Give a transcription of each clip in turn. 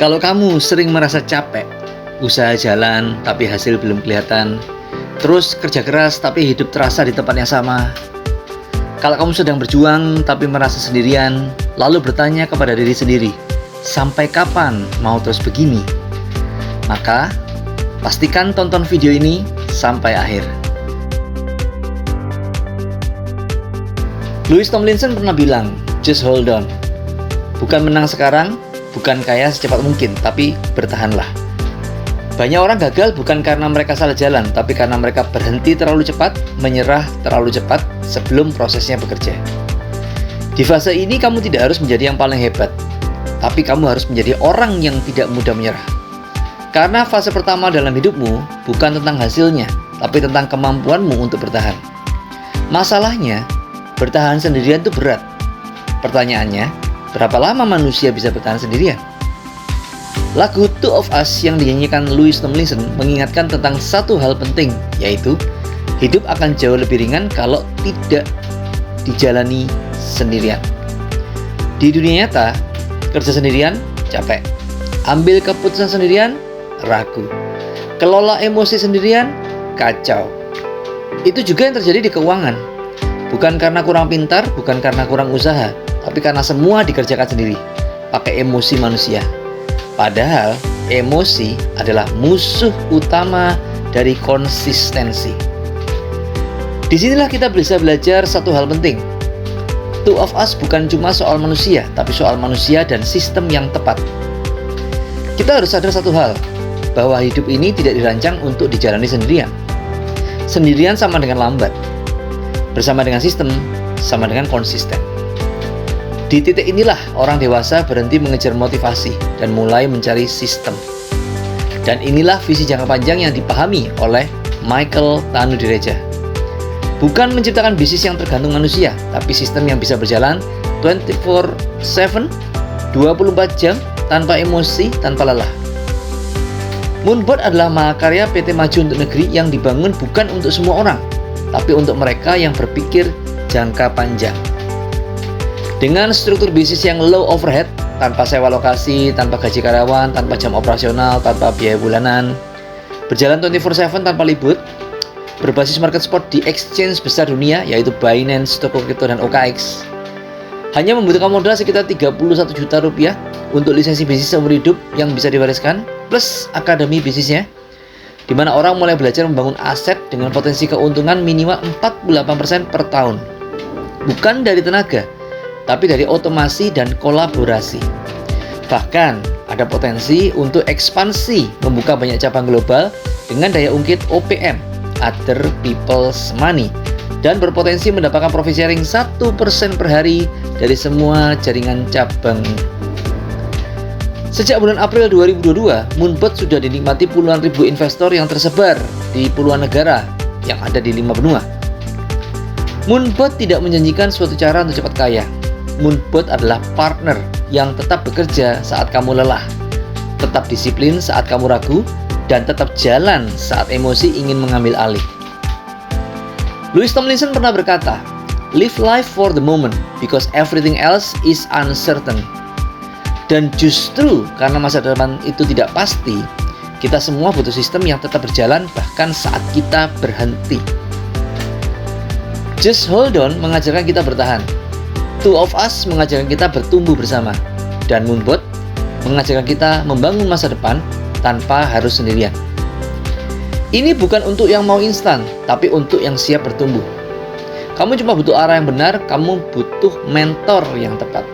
Kalau kamu sering merasa capek, usaha jalan tapi hasil belum kelihatan, terus kerja keras tapi hidup terasa di tempat yang sama. Kalau kamu sedang berjuang tapi merasa sendirian, lalu bertanya kepada diri sendiri, sampai kapan mau terus begini? Maka, pastikan tonton video ini sampai akhir. Louis Tomlinson pernah bilang, just hold on. Bukan menang sekarang, bukan kaya secepat mungkin, tapi bertahanlah. Banyak orang gagal bukan karena mereka salah jalan, tapi karena mereka berhenti terlalu cepat, menyerah terlalu cepat sebelum prosesnya bekerja. Di fase ini kamu tidak harus menjadi yang paling hebat, tapi kamu harus menjadi orang yang tidak mudah menyerah. Karena fase pertama dalam hidupmu bukan tentang hasilnya, tapi tentang kemampuanmu untuk bertahan. Masalahnya, bertahan sendirian itu berat. Pertanyaannya, berapa lama manusia bisa bertahan sendirian? Lagu Two of Us yang dinyanyikan Louis Tomlinson mengingatkan tentang satu hal penting, yaitu hidup akan jauh lebih ringan kalau tidak dijalani sendirian. Di dunia nyata, kerja sendirian capek, ambil keputusan sendirian ragu, kelola emosi sendirian kacau. Itu juga yang terjadi di keuangan. Bukan karena kurang pintar, bukan karena kurang usaha, tapi karena semua dikerjakan sendiri, pakai emosi manusia. Padahal emosi adalah musuh utama dari konsistensi. Disinilah kita bisa belajar satu hal penting. Two of Us bukan cuma soal manusia, tapi soal manusia dan sistem yang tepat. Kita harus sadar satu hal, bahwa hidup ini tidak dirancang untuk dijalani sendirian. Sendirian sama dengan lambat. Bersama dengan sistem, sama dengan konsisten. Di titik inilah orang dewasa berhenti mengejar motivasi dan mulai mencari sistem. Dan inilah visi jangka panjang yang dipahami oleh Michael Tanudireja. Bukan menciptakan bisnis yang tergantung manusia, tapi sistem yang bisa berjalan 24/7, 24 jam, tanpa emosi, tanpa lelah. Moonbot adalah mahakarya PT Maju Untuk Negeri yang dibangun bukan untuk semua orang, tapi untuk mereka yang berpikir jangka panjang. Dengan struktur bisnis yang low overhead, tanpa sewa lokasi, tanpa gaji karyawan, tanpa jam operasional, tanpa biaya bulanan, berjalan 24/7 tanpa libur, berbasis market spot di exchange besar dunia yaitu Binance, Toko Kripto, dan OKX. Hanya membutuhkan modal sekitar 31 juta rupiah untuk lisensi bisnis seumur hidup yang bisa diwariskan, plus akademi bisnisnya, di mana orang mulai belajar membangun aset dengan potensi keuntungan minimal 48% per tahun. Bukan dari tenaga, tapi dari otomasi dan kolaborasi. Bahkan ada potensi untuk ekspansi, membuka banyak cabang global dengan daya ungkit OPM, Other People's Money, dan berpotensi mendapatkan profit sharing 1% per hari dari semua jaringan cabang. Sejak bulan April 2022, Moonbot sudah dinikmati puluhan ribu investor yang tersebar di puluhan negara yang ada di 5 benua. Moonbot tidak menjanjikan suatu cara untuk cepat kaya. Moonbot adalah partner yang tetap bekerja saat kamu lelah, tetap disiplin saat kamu ragu, dan tetap jalan saat emosi ingin mengambil alih. Louis Tomlinson pernah berkata, "Live life for the moment because everything else is uncertain." Dan justru karena masa depan itu tidak pasti, kita semua butuh sistem yang tetap berjalan bahkan saat kita berhenti. Just hold on mengajarkan kita bertahan. Two of Us mengajarkan kita bertumbuh bersama, dan Moonbot mengajarkan kita membangun masa depan tanpa harus sendirian. Ini bukan untuk yang mau instan, tapi untuk yang siap bertumbuh. Kamu cuma butuh arah yang benar, kamu butuh mentor yang tepat.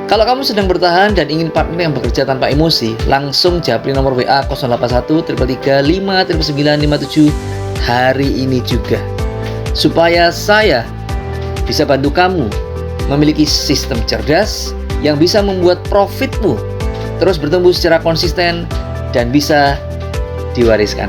Kalau kamu sedang bertahan dan ingin partner yang bekerja tanpa emosi, langsung japri nomor WA 081 333 59957 hari ini juga. Supaya saya bisa bantu kamu memiliki sistem cerdas yang bisa membuat profitmu terus bertumbuh secara konsisten dan bisa diwariskan.